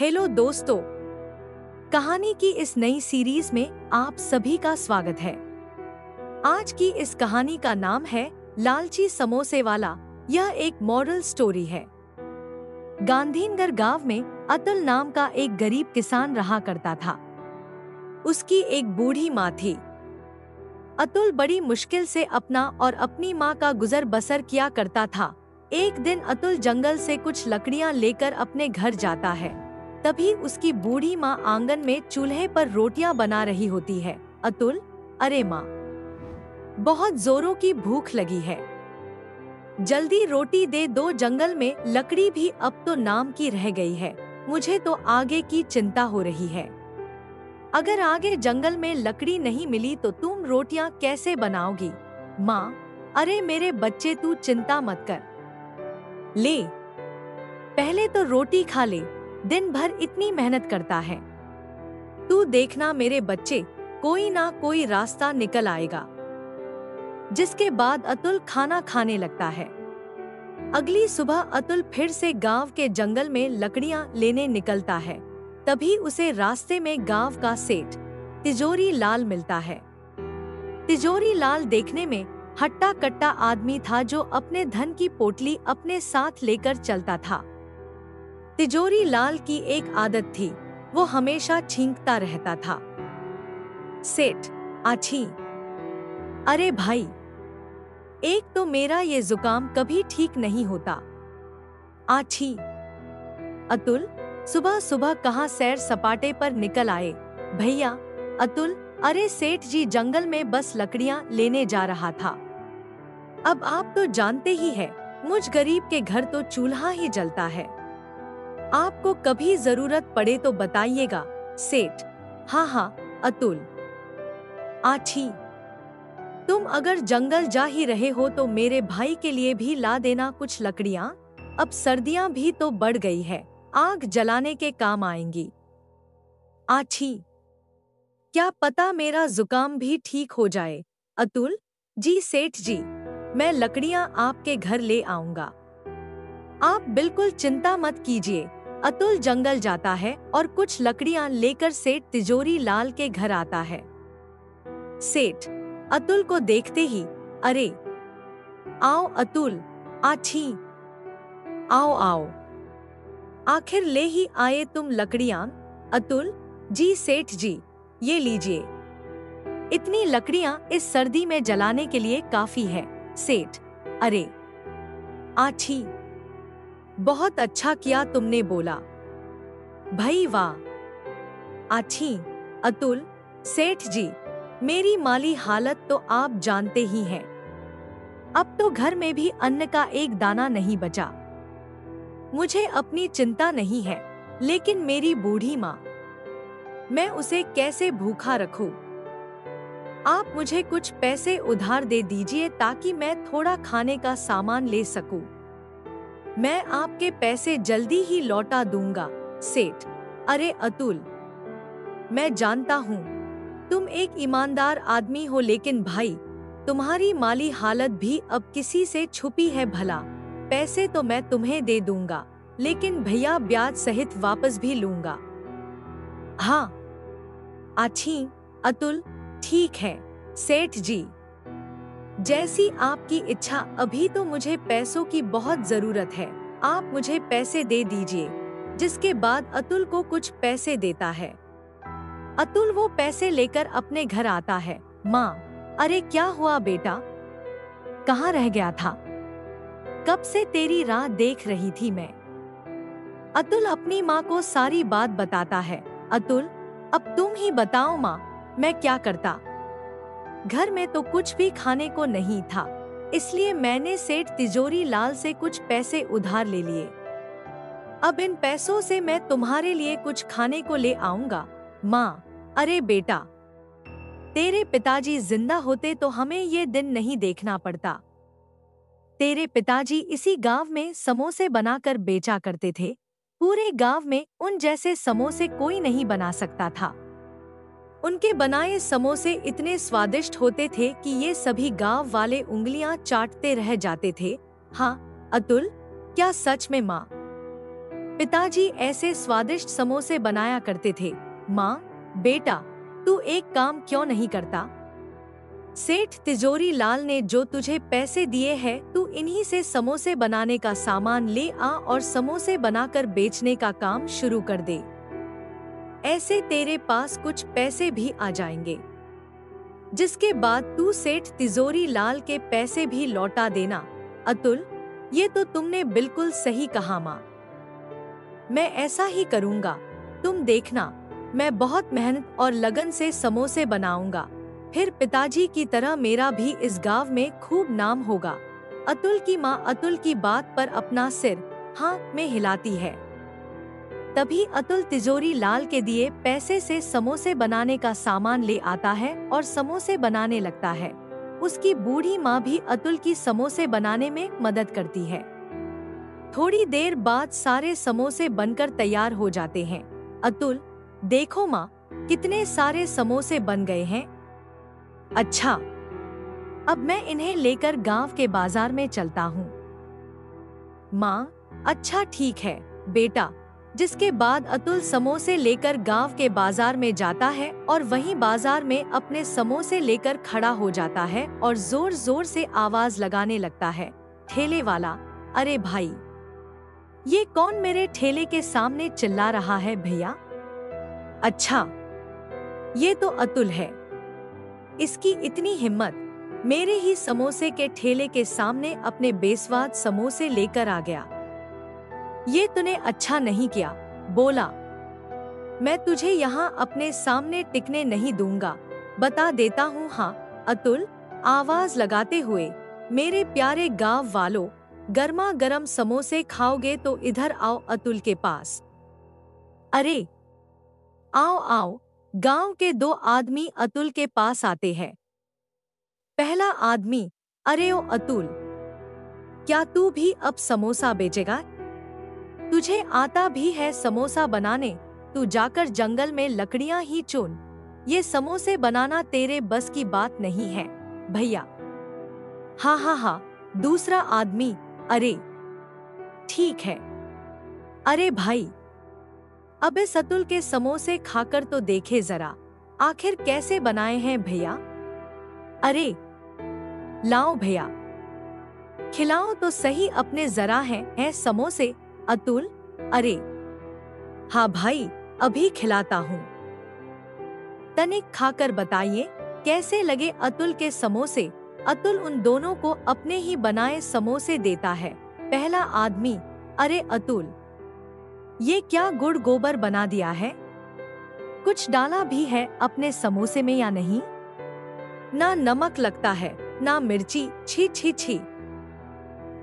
Hello दोस्तों, कहानी की इस नई सीरीज में आप सभी का स्वागत है। आज की इस कहानी का नाम है लालची समोसे वाला। यह एक मॉरल स्टोरी है। गांधीनगर गांव में अतुल नाम का एक गरीब किसान रहा करता था। उसकी एक बूढ़ी माँ थी। अतुल बड़ी मुश्किल से अपना और अपनी माँ का गुजर बसर किया करता था। एक दिन अतुल जंगल से कुछ लकड़ियाँ लेकर अपने घर जाता है। तभी उसकी बूढ़ी माँ आंगन में चूल्हे पर रोटियां बना रही होती है। अतुल, अरे माँ, बहुत जोरों की भूख लगी है, जल्दी रोटी दे दो। जंगल में लकड़ी भी अब तो नाम की रह गई है। मुझे तो आगे की चिंता हो रही है। अगर आगे जंगल में लकड़ी नहीं मिली तो तुम रोटियां कैसे बनाओगी? माँ, अरे मेरे बच्चे, तू चिंता मत कर, ले पहले तो रोटी खा ले। दिन भर इतनी मेहनत करता है, तू देखना मेरे बच्चे, कोई ना कोई रास्ता निकल आएगा। जिसके बाद अतुल खाना खाने लगता है। अगली सुबह अतुल फिर से गांव के जंगल में लकड़ियां लेने निकलता है। तभी उसे रास्ते में गांव का सेठ तिजोरी लाल मिलता है। तिजोरी लाल देखने में हट्टा कट्टा आदमी था, जो अपने धन की पोटली अपने साथ लेकर चलता था। तिजोरी लाल की एक आदत थी, वो हमेशा छींकता रहता था। सेठ, आछी, अरे भाई, एक तो मेरा ये जुकाम कभी ठीक नहीं होता। आछी। अतुल सुबह सुबह कहाँ सैर सपाटे पर निकल आए। भैया, अतुल, अरे सेठ जी जंगल में बस लकड़ियां लेने जा रहा था। अब आप तो जानते ही हैं, मुझ गरीब के घर तो चूल्हा ही जलता है। आपको कभी जरूरत पड़े तो बताइएगा। सेठ, हाँ हाँ अतुल। आछी, तुम अगर जंगल जा ही रहे हो तो मेरे भाई के लिए भी ला देना कुछ लकड़ियां। अब सर्दियां भी तो बढ़ गई है, आग जलाने के काम आएंगी। आछी, क्या पता मेरा जुकाम भी ठीक हो जाए। अतुल जी, सेठ जी, मैं लकड़ियां आपके घर ले आऊंगा, आप बिल्कुल चिंता मत कीजिए। अतुल जंगल जाता है और कुछ लकड़ियां लेकर सेठ तिजोरी लाल के घर आता है। सेठ अतुल को देखते ही, अरे आओ अतुल, आछी, आओ आओ, आखिर ले ही आए तुम लकड़ियां। अतुल जी, सेठ जी, ये लीजिए, इतनी लकड़ियां इस सर्दी में जलाने के लिए काफी है। सेठ, अरे आछी, बहुत अच्छा किया तुमने बोला, भाई वाह। आछी, अतुल, सेठ जी, मेरी माली हालत तो आप जानते ही हैं। अब तो घर में भी अन्न का एक दाना नहीं बचा। मुझे अपनी चिंता नहीं है, लेकिन मेरी बूढ़ी माँ, मैं उसे कैसे भूखा रखूं? आप मुझे कुछ पैसे उधार दे दीजिए ताकि मैं थोड़ा खाने का सामान ले सकूं। मैं आपके पैसे जल्दी ही लौटा दूंगा। सेठ, अरे अतुल, मैं जानता हूँ तुम एक ईमानदार आदमी हो, लेकिन भाई, तुम्हारी माली हालत भी अब किसी से छुपी है। भला पैसे तो मैं तुम्हें दे दूंगा, लेकिन भैया ब्याज सहित वापस भी लूंगा। हाँ आछी, अतुल, ठीक है सेठ जी, जैसी आपकी इच्छा। अभी तो मुझे पैसों की बहुत जरूरत है, आप मुझे पैसे दे दीजिए। जिसके बाद अतुल को कुछ पैसे देता है। अतुल वो पैसे लेकर अपने घर आता है। माँ, अरे क्या हुआ बेटा, कहाँ रह गया था? कब से तेरी राह देख रही थी मैं। अतुल अपनी माँ को सारी बात बताता है। अतुल, अब तुम ही बताओ माँ, मैं क्या करता? घर में तो कुछ भी खाने को नहीं था, इसलिए मैंने सेठ तिजोरी लाल से कुछ पैसे उधार ले लिए। अब इन पैसों से मैं तुम्हारे लिए कुछ खाने को ले आऊंगा। माँ, अरे बेटा, तेरे पिताजी जिंदा होते तो हमें ये दिन नहीं देखना पड़ता। तेरे पिताजी इसी गांव में समोसे बनाकर बेचा करते थे। पूरे गांव में उन जैसे समोसे कोई नहीं बना सकता था। उनके बनाए समोसे इतने स्वादिष्ट होते थे कि ये सभी गांव वाले उंगलियां चाटते रह जाते थे। हाँ अतुल, क्या सच में माँ? पिताजी ऐसे स्वादिष्ट समोसे बनाया करते थे। माँ, बेटा, तू एक काम क्यों नहीं करता? सेठ तिजोरी लाल ने जो तुझे पैसे दिए हैं, तू इन्हीं से समोसे बनाने का सामान ले आ और समोसे बनाकर बेचने का काम शुरू कर दे। ऐसे तेरे पास कुछ पैसे भी आ जाएंगे, जिसके बाद तू सेठ तिजोरी लाल के पैसे भी लौटा देना। अतुल, ये तो तुमने बिल्कुल सही कहा माँ। मैं ऐसा ही करूँगा। तुम देखना, मैं बहुत मेहनत और लगन से समोसे बनाऊंगा। फिर पिताजी की तरह मेरा भी इस गांव में खूब नाम होगा। अतुल की माँ अतुल की बात पर अपना सिर हाँ में हिलाती है। तभी अतुल तिजोरी लाल के दिए पैसे से समोसे बनाने का सामान ले आता है और समोसे बनाने लगता है। उसकी बूढ़ी माँ भी अतुल की समोसे बनाने में मदद करती है। थोड़ी देर बाद सारे समोसे बनकर तैयार हो जाते हैं। अतुल, देखो माँ, कितने सारे समोसे बन गए हैं। अच्छा, अब मैं इन्हें लेकर गांव के बाजार में चलता हूँ। माँ, अच्छा ठीक है बेटा। जिसके बाद अतुल समोसे लेकर गांव के बाजार में जाता है और वहीं बाजार में अपने समोसे लेकर खड़ा हो जाता है और जोर जोर से आवाज लगाने लगता है। ठेले वाला, अरे भाई, ये कौन मेरे ठेले के सामने चिल्ला रहा है भैया? अच्छा, ये तो अतुल है। इसकी इतनी हिम्मत, मेरे ही समोसे के ठेले के सामने अपने बेस्वाद समोसे लेकर आ गया। ये तूने अच्छा नहीं किया। बोला, मैं तुझे यहाँ अपने सामने टिकने नहीं दूंगा। बता देता हूँ। हाँ अतुल, आवाज लगाते हुए, मेरे प्यारे गांव वालों, गर्मा गर्म समोसे खाओगे तो इधर आओ अतुल के पास। अरे आओ आओ। गांव के दो आदमी अतुल के पास आते हैं। पहला आदमी, अरे ओ अतुल, क्या तू भी अब समोसा बेचेगा? तुझे आता भी है समोसा बनाने? तू जाकर जंगल में लकड़ियां ही चुन। ये समोसे बनाना तेरे बस की बात नहीं है भैया। हाँ हाँ हाँ। दूसरा आदमी, अरे ठीक है। अरे भाई, अब इस अतुल के समोसे खाकर तो देखे जरा, आखिर कैसे बनाए हैं भैया। अरे लाओ भैया, खिलाओ तो सही अपने जरा हैं समोसे। अतुल, अरे हाँ भाई, अभी खिलाता हूँ। तनिक खाकर बताइए कैसे लगे अतुल के समोसे। अतुल उन दोनों को अपने ही बनाए समोसे देता है। पहला आदमी, अरे अतुल, ये क्या गुड़ गोबर बना दिया है? कुछ डाला भी है अपने समोसे में या नहीं? ना नमक लगता है, ना मिर्ची। छी छी छी,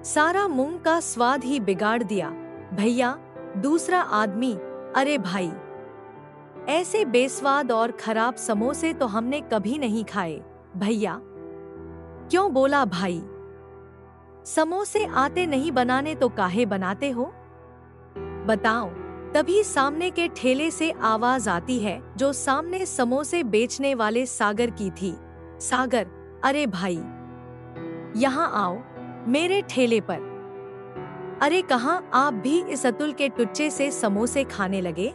सारा मूंग का स्वाद ही बिगाड़ दिया भैया। दूसरा आदमी, अरे भाई, ऐसे बेस्वाद और खराब समोसे तो हमने कभी नहीं खाए भैया। क्यों बोला भाई? समोसे आते नहीं बनाने तो काहे बनाते हो? बताओ। तभी सामने के ठेले से आवाज आती है, जो सामने समोसे बेचने वाले सागर की थी। सागर, अरे भाई, यहाँ आओ मेरे ठेले पर। अरे कहाँ आप भी इस अतुल के टुच्चे से समोसे खाने लगे?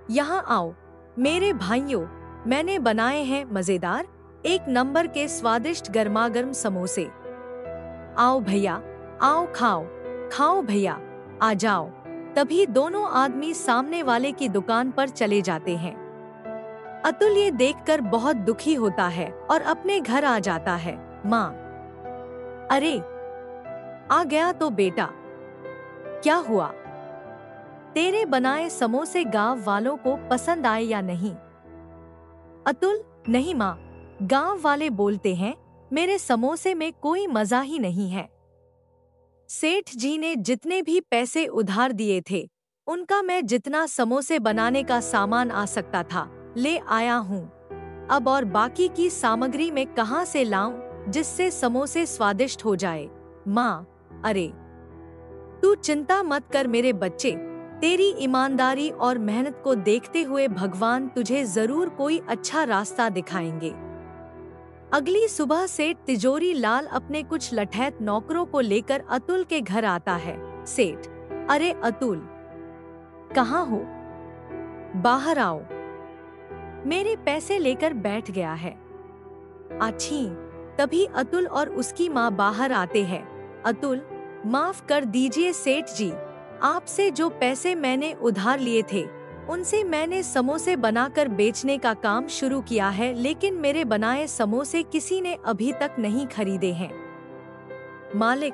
यहाँ आओ मेरे भाइयों, मैंने बनाए हैं मजेदार, एक नंबर के स्वादिष्ट गर्मागर्म समोसे। आओ भैया, आओ खाओ, खाओ भैया, आ जाओ। तभी दोनों आदमी सामने वाले की दुकान पर चले जाते हैं। अतुल ये देखकर बहुत दुखी होता है और अपने घर आ जाता है। माँ, अरे आ गया तो बेटा, क्या हुआ? तेरे बनाए समोसे गांव वालों को पसंद आए या नहीं? अतुल, नहीं माँ, गांव वाले बोलते हैं मेरे समोसे में कोई मजा ही नहीं है। सेठ जी ने जितने भी पैसे उधार दिए थे, उनका मैं जितना समोसे बनाने का सामान आ सकता था ले आया हूँ। अब और बाकी की सामग्री में कहाँ से लाऊं जिससे समोसे स्वादिष्ट हो जाए? माँ, अरे तू चिंता मत कर मेरे बच्चे, तेरी ईमानदारी और मेहनत को देखते हुए भगवान तुझे जरूर कोई अच्छा रास्ता दिखाएंगे। अगली सुबह सेठ तिजोरी लाल अपने कुछ लठैत नौकरों को लेकर अतुल के घर आता है। सेठ, अरे अतुल, कहाँ हो? बाहर आओ। मेरे पैसे लेकर बैठ गया है। अच्छी। तभी अतुल और उसकी माँ बाहर आते हैं। अतुल, माफ कर दीजिए सेठ जी, आपसे जो पैसे मैंने उधार लिए थे उनसे मैंने समोसे बनाकर बेचने का काम शुरू किया है, लेकिन मेरे बनाए समोसे किसी ने अभी तक नहीं खरीदे हैं। मालिक,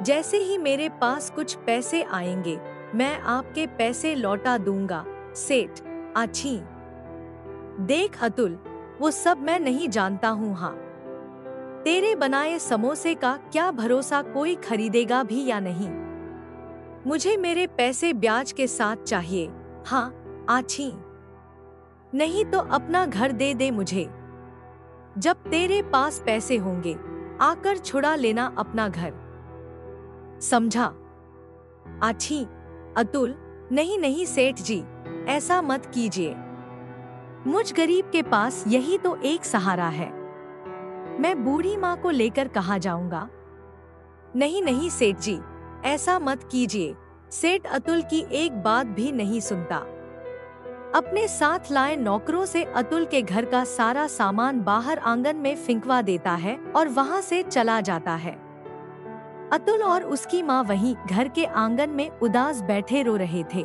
जैसे ही मेरे पास कुछ पैसे आएंगे मैं आपके पैसे लौटा दूंगा। सेठ, अच्छी। देख अतुल, वो सब मैं नहीं जानता हूँ। हाँ, तेरे बनाए समोसे का क्या भरोसा कोई खरीदेगा भी या नहीं। मुझे मेरे पैसे ब्याज के साथ चाहिए। हाँ, आछी। नहीं तो अपना घर दे दे मुझे। जब तेरे पास पैसे होंगे आकर छुड़ा लेना अपना घर, समझा? आछी। अतुल, नहीं नहीं सेठ जी, ऐसा मत कीजिए। मुझ गरीब के पास यही तो एक सहारा है। मैं बूढ़ी माँ को लेकर कहाँ जाऊंगा? नहीं नहीं सेठ जी, ऐसा मत कीजिए। सेठ अतुल की एक बात भी नहीं सुनता। अपने साथ लाए नौकरों से अतुल के घर का सारा सामान बाहर आंगन में फिंकवा देता है और वहां से चला जाता है। अतुल और उसकी माँ वहीं घर के आंगन में उदास बैठे रो रहे थे।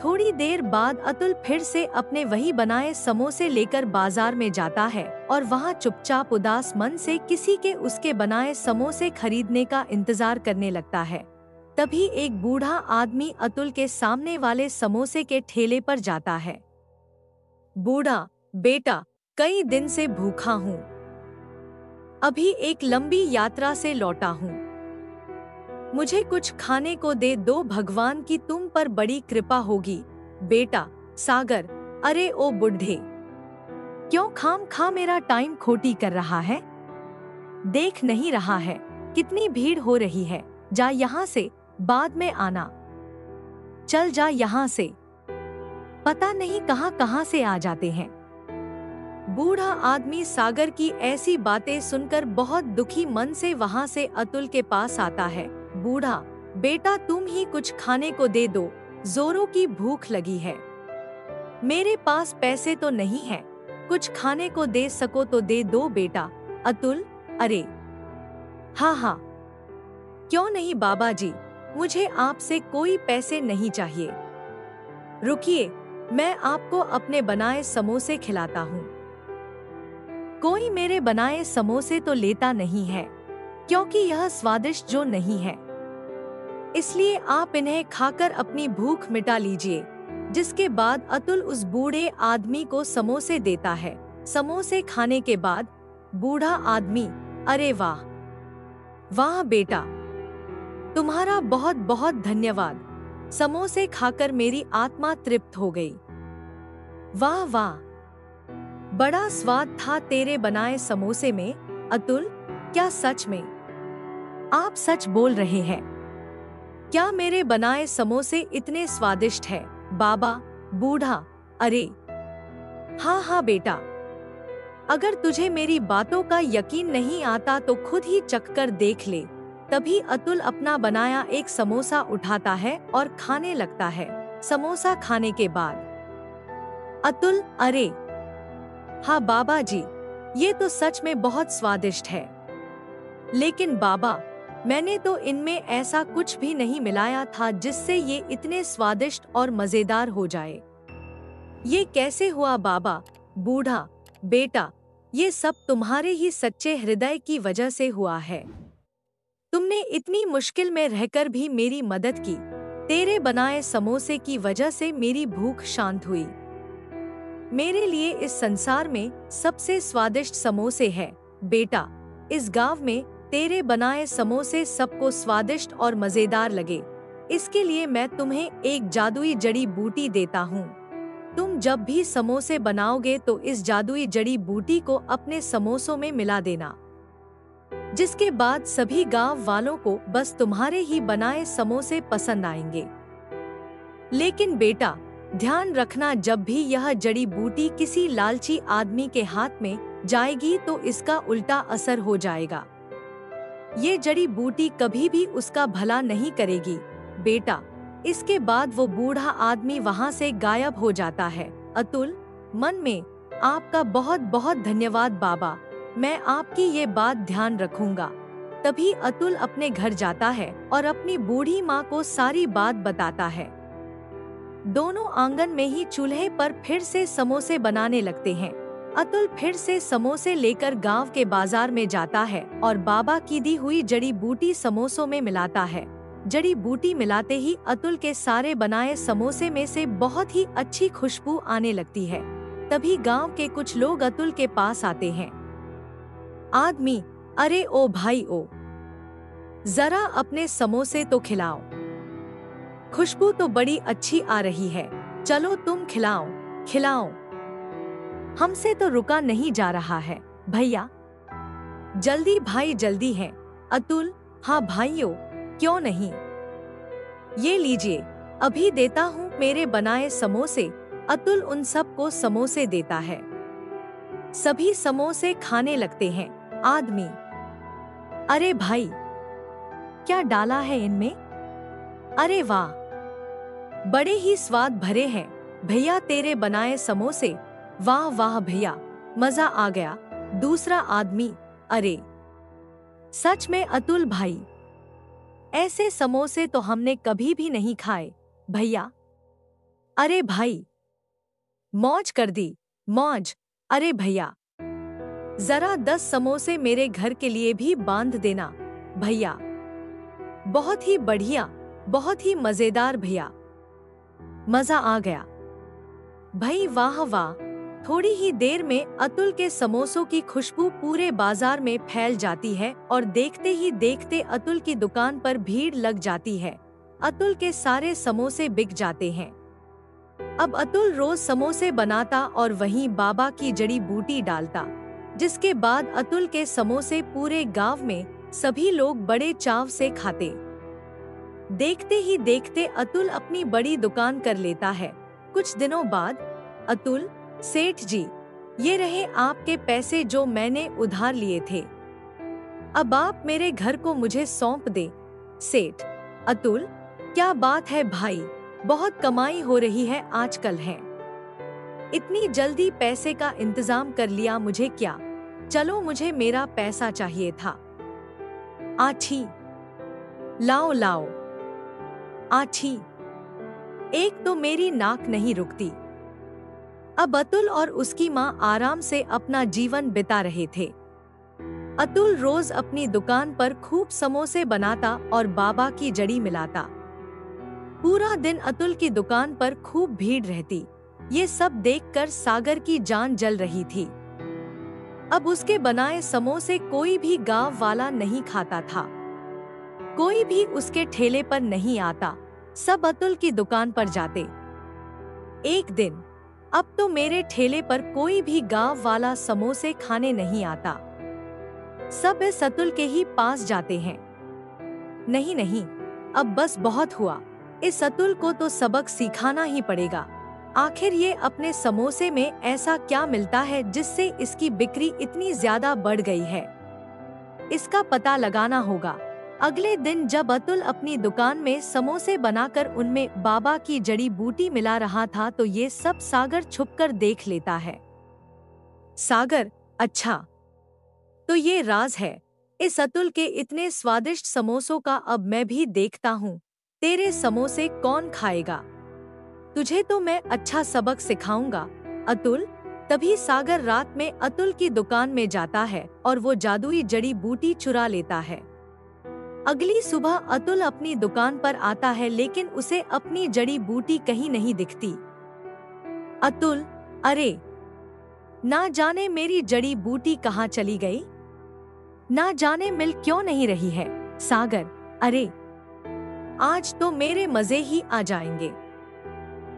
थोड़ी देर बाद अतुल फिर से अपने वही बनाए समोसे लेकर बाजार में जाता है और वहां चुपचाप उदास मन से किसी के उसके बनाए समोसे खरीदने का इंतजार करने लगता है। तभी एक बूढ़ा आदमी अतुल के सामने वाले समोसे के ठेले पर जाता है। बूढ़ा, बेटा, कई दिन से भूखा हूँ। अभी एक लंबी यात्रा से लौटा हूँ। मुझे कुछ खाने को दे दो, भगवान की तुम पर बड़ी कृपा होगी। बेटा सागर, अरे ओ बुढ़े, क्यों खाम खा मेरा टाइम खोटी कर रहा है? देख नहीं रहा है कितनी भीड़ हो रही है? जा यहाँ से, बाद में आना। चल जा यहाँ से, पता नहीं कहाँ कहाँ से आ जाते हैं। बूढ़ा आदमी सागर की ऐसी बातें सुनकर बहुत दुखी मन से वहाँ से अतुल के पास आता है। बूढ़ा, बेटा तुम ही कुछ खाने को दे दो, जोरों की भूख लगी है। मेरे पास पैसे तो नहीं है, कुछ खाने को दे सको तो दे दो बेटा। अतुल, अरे हाँ हाँ, क्यों नहीं बाबा जी, मुझे आपसे कोई पैसे नहीं चाहिए। रुकिए, मैं आपको अपने बनाए समोसे खिलाता हूँ। कोई मेरे बनाए समोसे तो लेता नहीं है, क्योंकि यह स्वादिष्ट जो नहीं है, इसलिए आप इन्हें खाकर अपनी भूख मिटा लीजिए। जिसके बाद अतुल उस बूढ़े आदमी को समोसे देता है। समोसे खाने के बाद बूढ़ा आदमी, अरे वाह वाह बेटा, तुम्हारा बहुत बहुत धन्यवाद। समोसे खाकर मेरी आत्मा तृप्त हो गई। वाह वाह, बड़ा स्वाद था तेरे बनाए समोसे में। अतुल, क्या सच में आप सच बोल रहे हैं? क्या मेरे बनाए समोसे इतने स्वादिष्ट हैं? बाबा, बूढ़ा, अरे हाँ हाँ बेटा, अगर तुझे मेरी बातों का यकीन नहीं आता तो खुद ही चखकर देख ले। तभी अतुल अपना बनाया एक समोसा उठाता है और खाने लगता है। समोसा खाने के बाद अतुल, अरे हाँ बाबा जी, ये तो सच में बहुत स्वादिष्ट है। लेकिन बाबा, मैंने तो इनमें ऐसा कुछ भी नहीं मिलाया था जिससे ये इतने स्वादिष्ट और मजेदार हो जाए। ये कैसे हुआ बाबा? बूढ़ा, बेटा, ये सब तुम्हारे ही सच्चे हृदय की वजह से हुआ है। तुमने इतनी मुश्किल में रहकर भी मेरी मदद की। तेरे बनाए समोसे की वजह से मेरी भूख शांत हुई। मेरे लिए इस संसार में सबसे स्वादिष्ट समोसे है। बेटा, इस गांव में तेरे बनाए समोसे सबको स्वादिष्ट और मजेदार लगे, इसके लिए मैं तुम्हें एक जादुई जड़ी बूटी देता हूँ। तुम जब भी समोसे बनाओगे तो इस जादुई जड़ी बूटी को अपने समोसों में मिला देना, जिसके बाद सभी गांव वालों को बस तुम्हारे ही बनाए समोसे पसंद आएंगे। लेकिन बेटा, ध्यान रखना, जब भी यह जड़ी बूटी किसी लालची आदमी के हाथ में जाएगी तो इसका उल्टा असर हो जाएगा। ये जड़ी बूटी कभी भी उसका भला नहीं करेगी। बेटा, इसके बाद वो बूढ़ा आदमी वहाँ से गायब हो जाता है। अतुल मन में, आपका बहुत बहुत धन्यवाद बाबा, मैं आपकी ये बात ध्यान रखूंगा। तभी अतुल अपने घर जाता है और अपनी बूढ़ी माँ को सारी बात बताता है। दोनों आंगन में ही चूल्हे पर फिर से समोसे बनाने लगते हैं। अतुल फिर से समोसे लेकर गांव के बाजार में जाता है और बाबा की दी हुई जड़ी बूटी समोसों में मिलाता है। जड़ी बूटी मिलाते ही अतुल के सारे बनाए समोसे में से बहुत ही अच्छी खुशबू आने लगती है। तभी गांव के कुछ लोग अतुल के पास आते हैं। आदमी, अरे ओ भाई ओ, जरा अपने समोसे तो खिलाओ, खुशबू तो बड़ी अच्छी आ रही है, चलो तुम खिलाओ खिलाओ, हमसे तो रुका नहीं जा रहा है भैया, जल्दी भाई जल्दी है। अतुल, हाँ भाइयों, क्यों नहीं, ये लीजिए, अभी देता हूँ मेरे बनाए समोसे। अतुल उन सब को समोसे देता है। सभी समोसे खाने लगते हैं। आदमी, अरे भाई, क्या डाला है इनमें, अरे वाह, बड़े ही स्वाद भरे हैं भैया तेरे बनाए समोसे, वाह वाह भैया, मजा आ गया। दूसरा आदमी, अरे सच में अतुल भाई, ऐसे समोसे तो हमने कभी भी नहीं खाए भैया। अरे भाई, मौज कर दी, मौज। अरे भैया, जरा 10 समोसे मेरे घर के लिए भी बांध देना भैया, बहुत ही बढ़िया, बहुत ही मजेदार भैया, मजा आ गया भाई, वाह वाह। थोड़ी ही देर में अतुल के समोसों की खुशबू पूरे बाजार में फैल जाती है और देखते ही देखते अतुल की दुकान पर भीड़ लग जाती है। अतुल के सारे समोसे बिक जाते हैं। अब अतुल रोज समोसे बनाता और वहीं बाबा की जड़ी बूटी डालता, जिसके बाद अतुल के समोसे पूरे गांव में सभी लोग बड़े चाव से खाते। देखते ही देखते अतुल अपनी बड़ी दुकान कर लेता है। कुछ दिनों बाद, अतुल, सेठ जी, ये रहे आपके पैसे जो मैंने उधार लिए थे, अब आप मेरे घर को मुझे सौंप दे। सेठ, अतुल, क्या बात है भाई, बहुत कमाई हो रही है आजकल है, इतनी जल्दी पैसे का इंतजाम कर लिया मुझे क्या, चलो मुझे मेरा पैसा चाहिए था। आठी, लाओ लाओ, आठी, एक तो मेरी नाक नहीं रुकती। अब अतुल और उसकी माँ आराम से अपना जीवन बिता रहे थे। अतुल रोज अपनी दुकान पर खूब समोसे बनाता और बाबा की जड़ी मिलाता। पूरा दिन अतुल की दुकान पर खूब भीड़ रहती। ये सब देखकर सागर की जान जल रही थी। अब उसके बनाए समोसे कोई भी गांव वाला नहीं खाता था, कोई भी उसके ठेले पर नहीं आता, सब अतुल की दुकान पर जाते। एक दिन, अब तो मेरे ठेले पर कोई भी गांव वाला समोसे खाने नहीं आता, सब इस अतुल के ही पास जाते हैं। नहीं नहीं, अब बस बहुत हुआ, इस अतुल को तो सबक सिखाना ही पड़ेगा। आखिर ये अपने समोसे में ऐसा क्या मिलता है जिससे इसकी बिक्री इतनी ज्यादा बढ़ गई है, इसका पता लगाना होगा। अगले दिन जब अतुल अपनी दुकान में समोसे बनाकर उनमें बाबा की जड़ी बूटी मिला रहा था तो ये सब सागर छुपकर देख लेता है। सागर, अच्छा, तो ये राज है इस अतुल के इतने स्वादिष्ट समोसों का, अब मैं भी देखता हूँ तेरे समोसे कौन खाएगा, तुझे तो मैं अच्छा सबक सिखाऊंगा। अतुल, तभी सागर रात में अतुल की दुकान में जाता है और वो जादुई जड़ी बूटी चुरा लेता है। अगली सुबह अतुल अपनी दुकान पर आता है लेकिन उसे अपनी जड़ी बूटी कहीं नहीं दिखती। अतुल, अरे, ना जाने मेरी जड़ी बूटी कहाँ चली गई, ना जाने मिल क्यों नहीं रही है। सागर, अरे, आज तो मेरे मजे ही आ जाएंगे,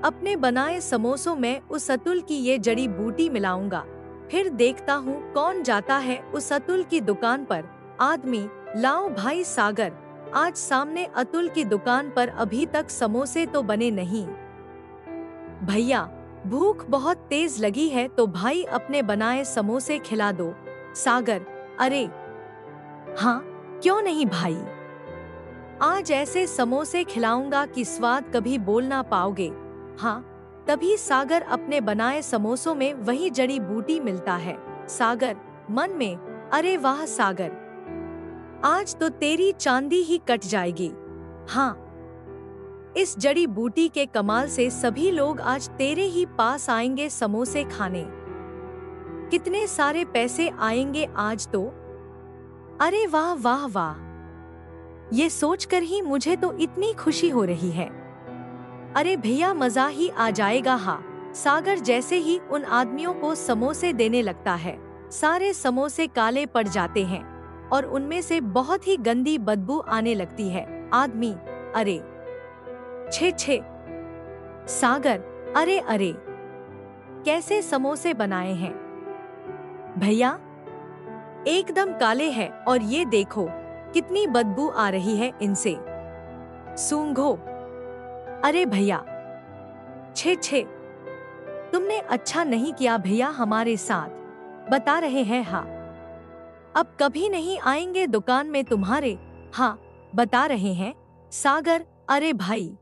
अपने बनाए समोसों में उस अतुल की ये जड़ी बूटी मिलाऊंगा, फिर देखता हूँ कौन जाता है उस अतुल की दुकान पर। आदमी, लाओ भाई सागर, आज सामने अतुल की दुकान पर अभी तक समोसे तो बने नहीं। भैया, भूख बहुत तेज लगी है तो भाई अपने बनाए समोसे खिला दो। सागर, अरे हाँ, क्यों नहीं भाई, आज ऐसे समोसे खिलाऊंगा कि स्वाद कभी बोल ना पाओगे। हाँ, तभी सागर अपने बनाए समोसों में वही जड़ी बूटी मिलता है। सागर मन में, अरे वाह सागर, आज तो तेरी चांदी ही कट जाएगी। हाँ, इस जड़ी बूटी के कमाल से सभी लोग आज तेरे ही पास आएंगे समोसे खाने। कितने सारे पैसे आएंगे आज तो। अरे वाह वाह वाह, ये सोचकर ही मुझे तो इतनी खुशी हो रही है। अरे भैया मजा ही आ जाएगा। हाँ, सागर जैसे ही उन आदमियों को समोसे देने लगता है, सारे समोसे काले पड़ जाते हैं और उनमें से बहुत ही गंदी बदबू आने लगती है। आदमी, अरे छे छे, सागर, अरे अरे, कैसे समोसे बनाए हैं भैया, एकदम काले हैं और ये देखो कितनी बदबू आ रही है इनसे। सूंघो, अरे भैया, छे छे, तुमने अच्छा नहीं किया भैया हमारे साथ, बता रहे हैं। हाँ, अब कभी नहीं आएंगे दुकान में तुम्हारे। हाँ, बता रहे हैं। सागर, अरे भाई,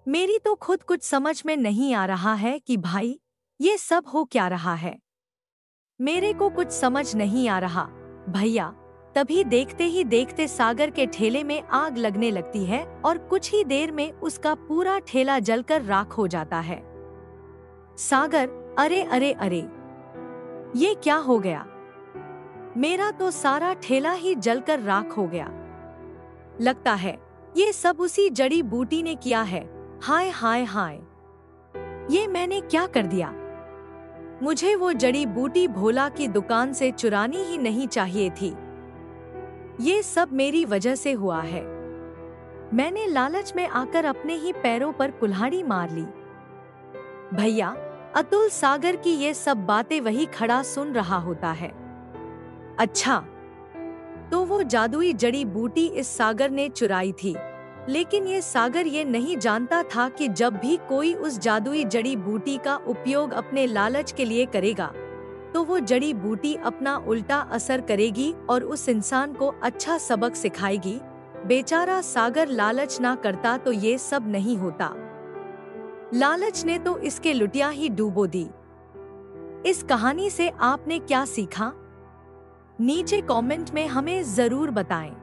मेरी तो खुद कुछ समझ में नहीं आ रहा है कि भाई ये सब हो क्या रहा है। मेरे को कुछ समझ नहीं आ रहा भैया। तभी देखते ही देखते सागर के ठेले में आग लगने लगती है और कुछ ही देर में उसका पूरा ठेला जलकर राख हो जाता है। सागर, अरे अरे अरे, ये क्या हो गया, मेरा तो सारा ठेला ही जलकर राख हो गया। लगता है ये सब उसी जड़ी बूटी ने किया है। हाय हाय हाय, ये मैंने क्या कर दिया। मुझे वो जड़ी बूटी भोला की दुकान से चुरानी ही नहीं चाहिए थी। ये सब मेरी वजह से हुआ है। मैंने लालच में आकर अपने ही पैरों पर कुल्हाड़ी मार ली। भैया, अतुल सागर की ये सब बातें वही खड़ा सुन रहा होता है। अच्छा, तो वो जादुई जड़ी बूटी इस सागर ने चुराई थी। लेकिन ये सागर ये नहीं जानता था कि जब भी कोई उस जादुई जड़ी बूटी का उपयोग अपने लालच के लिए करेगा, तो वो जड़ी बूटी अपना उल्टा असर करेगी और उस इंसान को अच्छा सबक सिखाएगी। बेचारा सागर लालच ना करता तो ये सब नहीं होता। लालच ने तो इसके लुटिया ही डूबो दी। इस कहानी से आपने क्या सीखा? नीचे कमेंट में हमें जरूर बताएं।